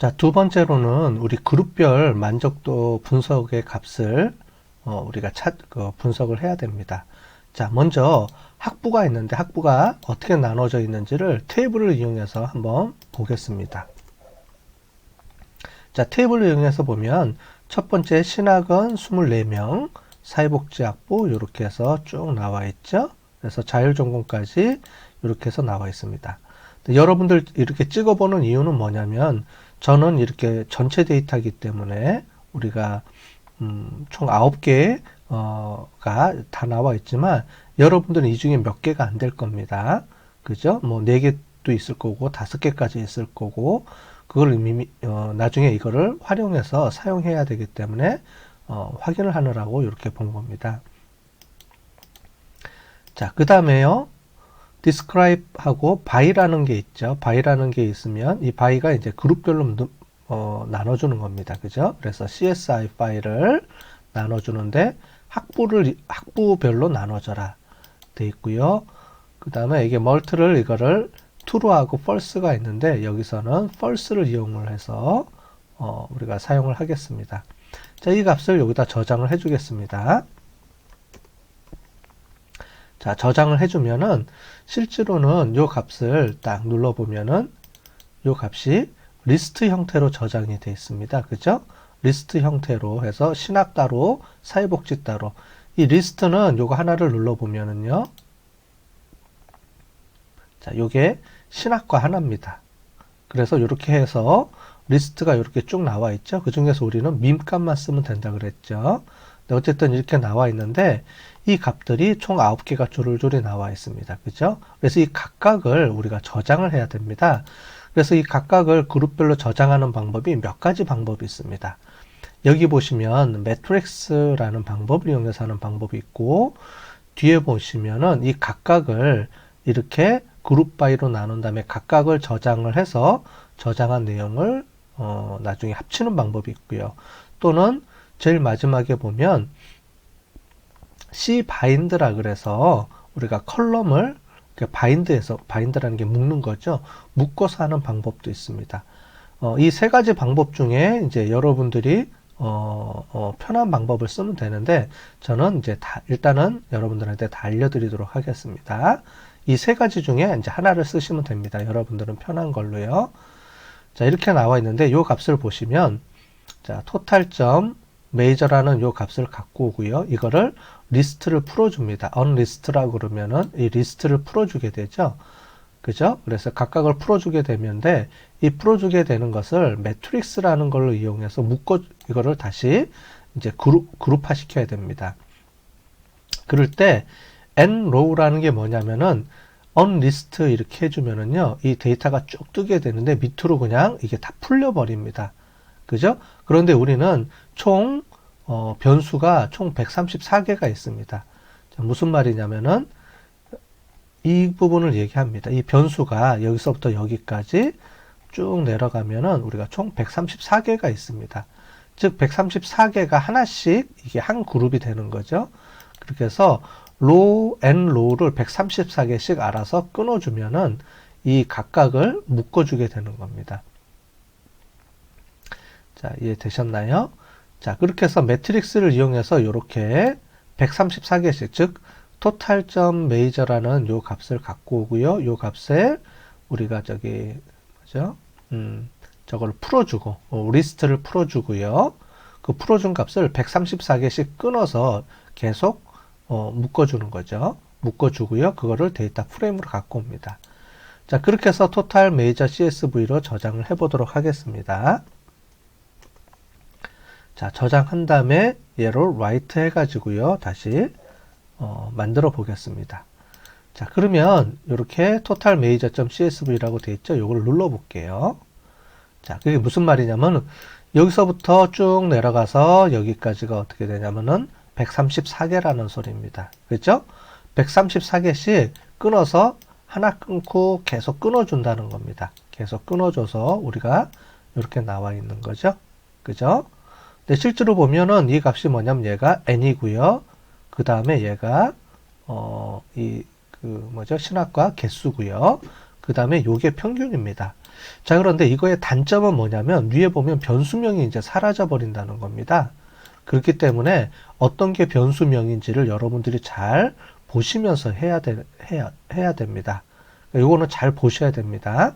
자, 두 번째로는 우리 그룹별 만족도 분석의 값을 우리가 분석을 해야 됩니다. 자, 먼저 학부가 있는데 학부가 어떻게 나눠져 있는지를 테이블을 이용해서 한번 보겠습니다. 자, 테이블을 이용해서 보면 첫 번째 신학은 24명, 사회복지학부 이렇게 해서 쭉 나와 있죠. 그래서 자율전공까지 이렇게 해서 나와 있습니다. 여러분들 이렇게 찍어보는 이유는 뭐냐면 저는 이렇게 전체 데이터이기 때문에 우리가 총 9개가 다 나와 있지만 여러분들은 이 중에 몇 개가 안 될 겁니다. 그죠? 뭐 4개도 있을 거고 5개까지 있을 거고 그걸 나중에 이거를 활용해서 사용해야 되기 때문에 확인을 하느라고 이렇게 본 겁니다. 자, 그 다음에요. describe 하고 by라는 게 있죠. by라는 게 있으면 이 by가 이제 그룹별로 나눠주는 겁니다. 그죠? 그래서 CSI 파일을 나눠주는데 학부별로 나눠져라 돼 있고요. 그 다음에 이게 multi를 이거를 true하고 false가 있는데 여기서는 false를 이용을 해서 우리가 사용을 하겠습니다. 자, 이 값을 여기다 저장을 해주겠습니다. 자, 저장을 해주면은 실제로는 요 값을 딱 눌러보면은 요 값이 리스트 형태로 저장이 되어 있습니다. 그죠? 리스트 형태로 해서 신학 따로, 사회복지 따로. 이 리스트는 요거 하나를 눌러보면은요. 자, 요게 신학과 하나입니다. 그래서 이렇게 해서 리스트가 이렇게 쭉 나와 있죠. 그 중에서 우리는 밈값만 쓰면 된다 그랬죠. 근데 어쨌든 이렇게 나와 있는데 이 값들이 총 9개가 조리조리 나와 있습니다. 그죠? 그래서 이 각각을 우리가 저장을 해야 됩니다. 그래서 이 각각을 그룹별로 저장하는 방법이 몇 가지 방법이 있습니다. 여기 보시면 매트릭스라는 방법을 이용해서 하는 방법이 있고 뒤에 보시면은 이 각각을 이렇게 그룹 바이로 나눈 다음에 각각을 저장을 해서 저장한 내용을 나중에 합치는 방법이 있고요. 또는 제일 마지막에 보면 C 바인드라 그래서 우리가 컬럼을 바인드라는 게 묶는 거죠. 묶어서 하는 방법도 있습니다. 이 세 가지 방법 중에 이제 여러분들이 편한 방법을 쓰면 되는데 저는 이제 일단은 여러분들한테 다 알려드리도록 하겠습니다. 이 세 가지 중에 이제 하나를 쓰시면 됩니다. 여러분들은 편한 걸로요. 자, 이렇게 나와 있는데 요 값을 보시면 자, 토탈점 메이저라는 요 값을 갖고 오고요. 이거를 리스트를 풀어줍니다. unlist라고 그러면은 이 리스트를 풀어주게 되죠. 그죠? 그래서 각각을 풀어주게 되는데 이 풀어주게 되는 것을 매트릭스라는 걸로 이용해서 이거를 다시 이제 그룹화 시켜야 됩니다. 그럴 때 nrow라는 게 뭐냐면은 unlist 이렇게 해주면은요, 이 데이터가 쭉 뜨게 되는데 밑으로 그냥 이게 다 풀려버립니다. 그죠? 그런데 우리는 총 변수가 총 134개가 있습니다. 자, 무슨 말이냐면은 이 부분을 얘기합니다. 이 변수가 여기서부터 여기까지 쭉 내려가면은 우리가 총 134개가 있습니다. 즉 134개가 하나씩 이게 한 그룹이 되는 거죠. 그렇게 해서 row and row를 134개씩 알아서 끊어주면은 이 각각을 묶어주게 되는 겁니다. 자, 이해되셨나요? 자, 그렇게 해서 매트릭스를 이용해서 이렇게 134개씩, 즉 토탈점 메이저라는 요 값을 갖고 오고요. 요 값에 우리가 저걸 풀어주고 리스트를 풀어주고요. 그 풀어준 값을 134개씩 끊어서 계속 묶어주는 거죠. 묶어주고요. 그거를 데이터 프레임으로 갖고 옵니다. 자, 그렇게 해서 토탈 메이저 CSV로 저장을 해보도록 하겠습니다. 자, 저장한 다음에 얘를 write 해가지고요. 다시 만들어 보겠습니다. 자, 그러면 이렇게 total major.csv라고 되어 있죠. 이걸 눌러 볼게요. 자, 그게 무슨 말이냐면 여기서부터 쭉 내려가서 여기까지가 어떻게 되냐면은 134개라는 소리입니다. 그렇죠? 134개씩 끊어서 하나 끊고 계속 끊어준다는 겁니다. 계속 끊어줘서 우리가 이렇게 나와 있는 거죠. 그죠? 근데 실제로 보면은 이 값이 뭐냐면 얘가 n이고요. 그 다음에 얘가 신학과 개수고요. 그 다음에 요게 평균입니다. 자, 그런데 이거의 단점은 뭐냐면 위에 보면 변수명이 이제 사라져 버린다는 겁니다. 그렇기 때문에 어떤 게 변수명인지를 여러분들이 잘 보시면서 해야 됩니다. 요거는 잘 보셔야 됩니다.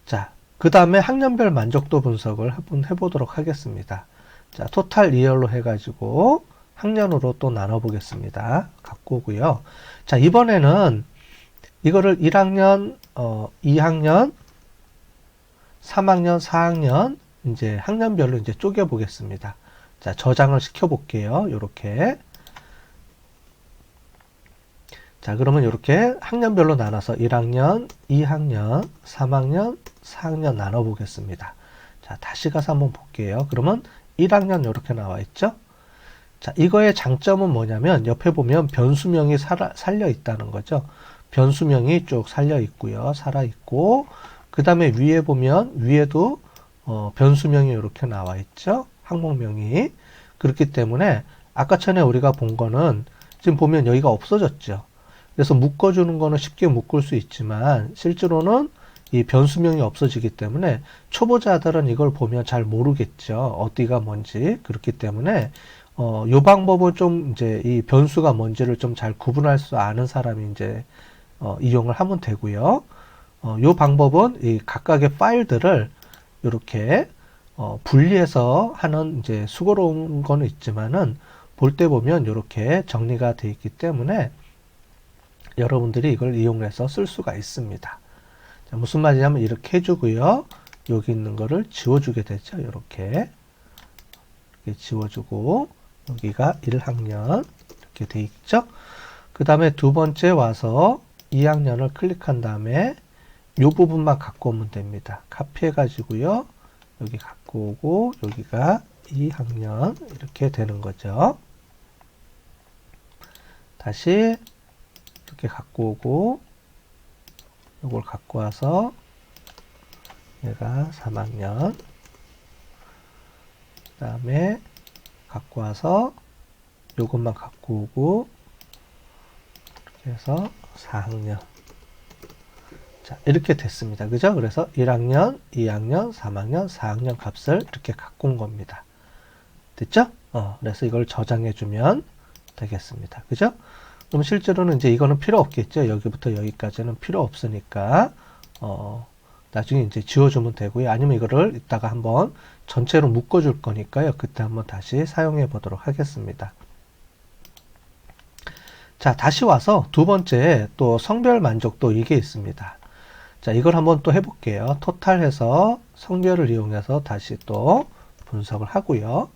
자, 그 다음에 학년별 만족도 분석을 한번 해보도록 하겠습니다. 자, 토탈 리얼로 해가지고 학년으로 또 나눠보겠습니다. 갖고 오고요. 자, 이번에는 이거를 1학년, 2학년, 3학년, 4학년 이제 학년별로 이제 쪼개 보겠습니다. 자, 저장을 시켜 볼게요. 요렇게. 자, 그러면 이렇게 학년별로 나눠서 1학년, 2학년, 3학년, 4학년 나눠 보겠습니다. 자, 다시 가서 한번 볼게요. 그러면 1학년 이렇게 나와 있죠? 자, 이거의 장점은 뭐냐면 옆에 보면 변수명이 살려 있다는 거죠. 변수명이 쭉 살려 있고요. 살아 있고, 그 다음에 위에 보면 위에도 변수명이 이렇게 나와 있죠. 항목명이. 그렇기 때문에 아까 전에 우리가 본 거는 지금 보면 여기가 없어졌죠. 그래서 묶어주는 거는 쉽게 묶을 수 있지만 실제로는 이 변수명이 없어지기 때문에 초보자들은 이걸 보면 잘 모르겠죠. 어디가 뭔지. 그렇기 때문에 요 방법을 좀 이제 이 변수가 뭔지를 좀 잘 구분할 수 아는 사람이 이제 이용을 하면 되고요. 요 방법은 이 각각의 파일들을 이렇게 분리해서 하는 이제 수고로운 거는 있지만은 볼 때 보면 이렇게 정리가 되어 있기 때문에 여러분들이 이걸 이용해서 쓸 수가 있습니다. 자, 무슨 말이냐면 이렇게 해주고요. 여기 있는 거를 지워주게 되죠. 이렇게 지워주고 여기가 1학년 이렇게 돼 있죠. 그 다음에 두 번째 와서 2학년을 클릭한 다음에 이 부분만 갖고 오면 됩니다. 카피해 가지고요. 여기 갖고 오고 여기가 2학년 이렇게 되는 거죠. 다시 이렇게 갖고 오고 이걸 갖고 와서 얘가 3학년 그 다음에 갖고 와서 요것만 갖고 오고 이렇게 해서 4학년 자 이렇게 됐습니다. 그죠? 그래서 1학년, 2학년, 3학년, 4학년 값을 이렇게 갖고 온 겁니다. 됐죠? 그래서 이걸 저장해 주면 되겠습니다. 그죠? 그럼 실제로는 이제 이거는 필요 없겠죠. 여기부터 여기까지는 필요 없으니까 나중에 이제 지워주면 되고요. 아니면 이거를 이따가 한번 전체로 묶어줄 거니까요. 그때 한번 다시 사용해 보도록 하겠습니다. 자, 다시 와서 두 번째 또 성별 만족도 이게 있습니다. 자, 이걸 한번 또 해볼게요. 토탈해서 성별을 이용해서 다시 또 분석을 하고요.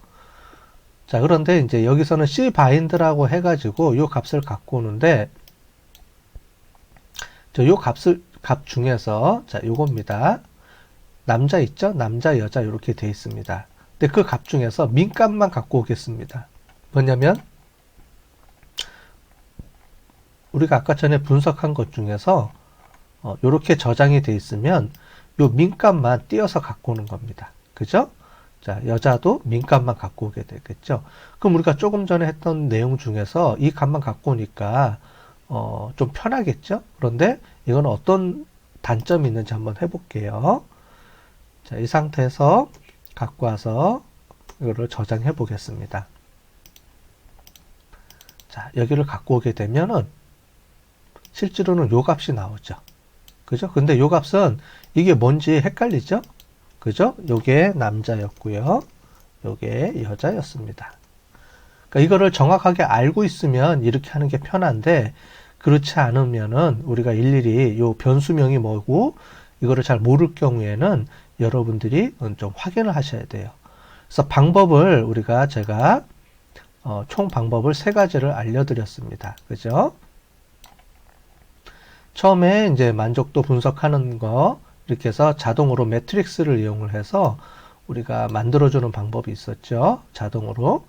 자, 그런데 이제 여기서는 cbind라고 해가지고 요 값을 갖고 오는데, 요 값 중에서, 자, 요겁니다. 남자 있죠? 남자, 여자, 이렇게 돼 있습니다. 근데 그 값 중에서 민값만 갖고 오겠습니다. 뭐냐면, 우리가 아까 전에 분석한 것 중에서, 요렇게 저장이 돼 있으면, 요 민값만 띄어서 갖고 오는 겁니다. 그죠? 자, 여자도 민값만 갖고 오게 되겠죠. 그럼 우리가 조금 전에 했던 내용 중에서 이 값만 갖고 오니까 좀 편하겠죠. 그런데 이거는 어떤 단점이 있는지 한번 해볼게요. 자, 이 상태에서 갖고 와서 이거를 저장해 보겠습니다. 자, 여기를 갖고 오게 되면은 실제로는 요 값이 나오죠. 그죠? 근데 요 값은 이게 뭔지 헷갈리죠? 그죠? 요게 남자였고요. 요게 여자였습니다. 그러니까 이거를 정확하게 알고 있으면 이렇게 하는 게 편한데 그렇지 않으면은 우리가 일일이 요 변수명이 뭐고 이거를 잘 모를 경우에는 여러분들이 좀 확인을 하셔야 돼요. 그래서 방법을 제가 총 방법을 3가지를 알려드렸습니다. 그죠? 처음에 이제 만족도 분석하는 거 이렇게 해서 자동으로 매트릭스를 이용을 해서 우리가 만들어주는 방법이 있었죠. 자동으로.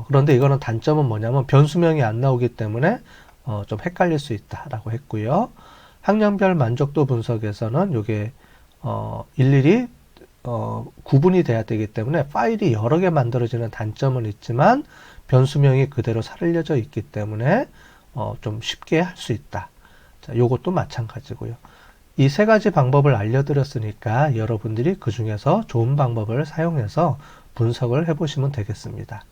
그런데 이거는 단점은 뭐냐면 변수명이 안 나오기 때문에 좀 헷갈릴 수 있다라고 했고요. 학년별 만족도 분석에서는 이게 일일이 구분이 돼야 되기 때문에 파일이 여러 개 만들어지는 단점은 있지만 변수명이 그대로 살려져 있기 때문에 좀 쉽게 할 수 있다. 자, 요것도 마찬가지고요. 이 세 가지 방법을 알려드렸으니까 여러분들이 그 중에서 좋은 방법을 사용해서 분석을 해보시면 되겠습니다.